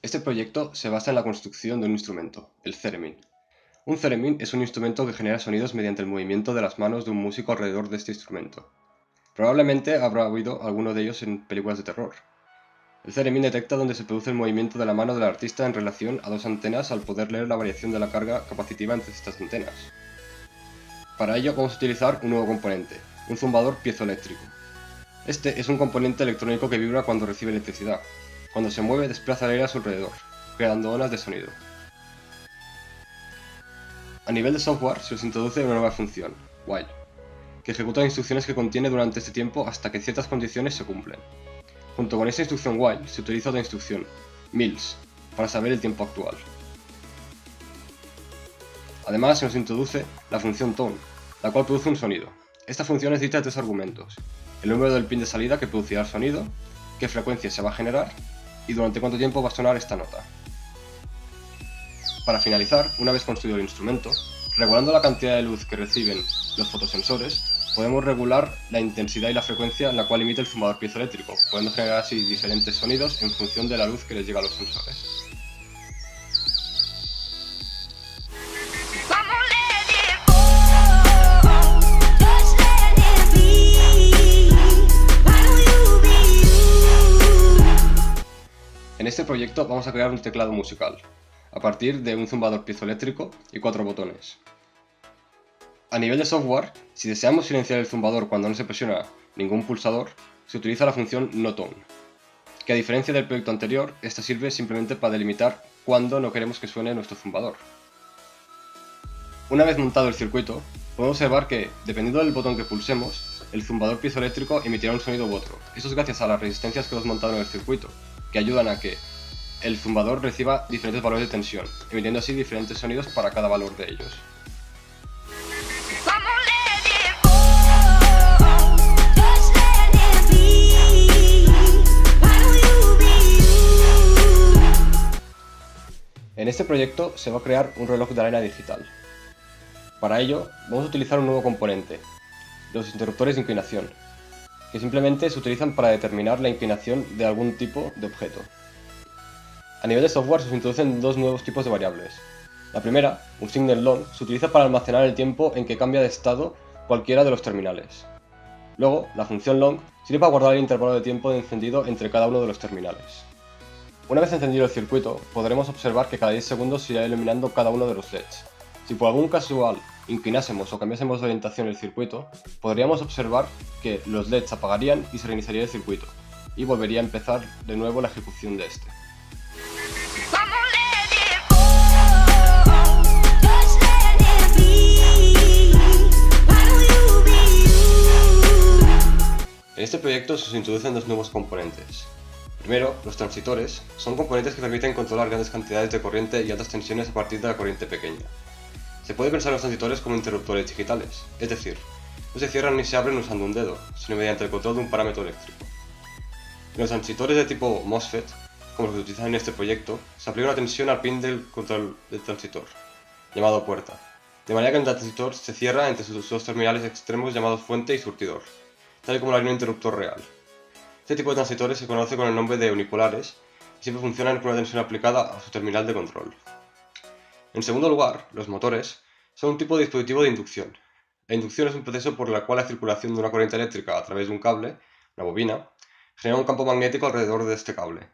Este proyecto se basa en la construcción de un instrumento, el theremin. Un theremin es un instrumento que genera sonidos mediante el movimiento de las manos de un músico alrededor de este instrumento. Probablemente habrá oído alguno de ellos en películas de terror. El theremin detecta dónde se produce el movimiento de la mano del artista en relación a dos antenas al poder leer la variación de la carga capacitiva entre estas antenas. Para ello vamos a utilizar un nuevo componente, un zumbador piezoeléctrico. Este es un componente electrónico que vibra cuando recibe electricidad. Cuando se mueve desplaza el aire a su alrededor, creando olas de sonido. A nivel de software se os introduce una nueva función, while, que ejecuta las instrucciones que contiene durante este tiempo hasta que ciertas condiciones se cumplen. Junto con esta instrucción while se utiliza otra instrucción, mils, para saber el tiempo actual. Además se nos introduce la función tone, la cual produce un sonido. Esta función necesita tres argumentos: el número del pin de salida que producirá el sonido, qué frecuencia se va a generar y durante cuánto tiempo va a sonar esta nota. Para finalizar, una vez construido el instrumento, regulando la cantidad de luz que reciben los fotosensores, podemos regular la intensidad y la frecuencia en la cual emite el zumbador piezoeléctrico, podemos generar así diferentes sonidos en función de la luz que les llega a los sensores. En este proyecto vamos a crear un teclado musical, a partir de un zumbador piezoeléctrico y 4 botones. A nivel de software, si deseamos silenciar el zumbador cuando no se presiona ningún pulsador, se utiliza la función noTone, que a diferencia del proyecto anterior, esta sirve simplemente para delimitar cuándo no queremos que suene nuestro zumbador. Una vez montado el circuito, podemos observar que, dependiendo del botón que pulsemos, el zumbador piezoeléctrico emitirá un sonido u otro. Esto es gracias a las resistencias que hemos montado en el circuito, que ayudan a que el zumbador reciba diferentes valores de tensión, emitiendo así diferentes sonidos para cada valor de ellos. En este proyecto se va a crear un reloj de arena digital. Para ello, vamos a utilizar un nuevo componente, los interruptores de inclinación, que simplemente se utilizan para determinar la inclinación de algún tipo de objeto. A nivel de software se introducen dos nuevos tipos de variables. La primera, un signal long, se utiliza para almacenar el tiempo en que cambia de estado cualquiera de los terminales. Luego, la función long sirve para guardar el intervalo de tiempo de encendido entre cada uno de los terminales. Una vez encendido el circuito, podremos observar que cada 10 segundos se irá iluminando cada uno de los LEDs. Si por algún casual inclinásemos o cambiásemos de orientación el circuito, podríamos observar que los LEDs apagarían y se reiniciaría el circuito, y volvería a empezar de nuevo la ejecución de este. En este proyecto se introducen dos nuevos componentes. Primero, los transitores son componentes que permiten controlar grandes cantidades de corriente y altas tensiones a partir de la corriente pequeña. Se puede pensar en los transitores como interruptores digitales, es decir, no se cierran ni se abren usando un dedo, sino mediante el control de un parámetro eléctrico. En los transitores de tipo MOSFET, como los que se utilizan en este proyecto, se aplica una tensión al pin del control del transitor, llamado puerta, de manera que el transitor se cierra entre sus dos terminales extremos llamados fuente y surtidor, tal y como lo haría un interruptor real. Este tipo de transitores se conoce con el nombre de unipolares y siempre funcionan con una tensión aplicada a su terminal de control. En segundo lugar, los motores son un tipo de dispositivo de inducción. La inducción es un proceso por el cual la circulación de una corriente eléctrica a través de un cable, una bobina, genera un campo magnético alrededor de este cable.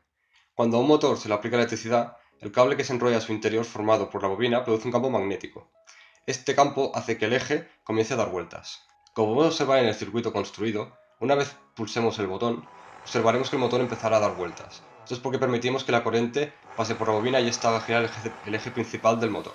Cuando a un motor se le aplica electricidad, el cable que se enrolla a su interior formado por la bobina produce un campo magnético. Este campo hace que el eje comience a dar vueltas. Como podemos observar en el circuito construido, una vez pulsemos el botón, observaremos que el motor empezará a dar vueltas. Esto es porque permitimos que la corriente pase por la bobina y esta haga girar el eje principal del motor.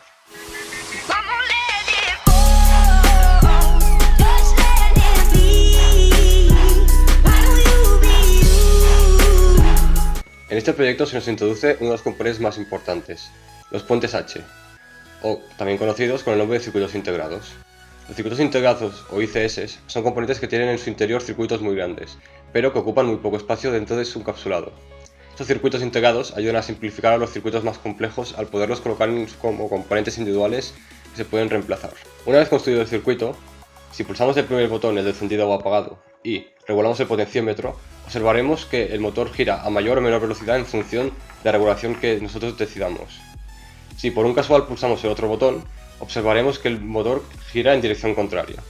En este proyecto se nos introduce uno de los componentes más importantes, los puentes H, o también conocidos con el nombre de circuitos integrados. Los circuitos integrados o ICS son componentes que tienen en su interior circuitos muy grandes, pero que ocupan muy poco espacio dentro de su encapsulado. Estos circuitos integrados ayudan a simplificar a los circuitos más complejos al poderlos colocar como componentes individuales que se pueden reemplazar. Una vez construido el circuito, si pulsamos el primer botón, el de encendido o apagado, y regulamos el potenciómetro, observaremos que el motor gira a mayor o menor velocidad en función de la regulación que nosotros decidamos. Si por un casual pulsamos el otro botón, observaremos que el motor gira en dirección contraria.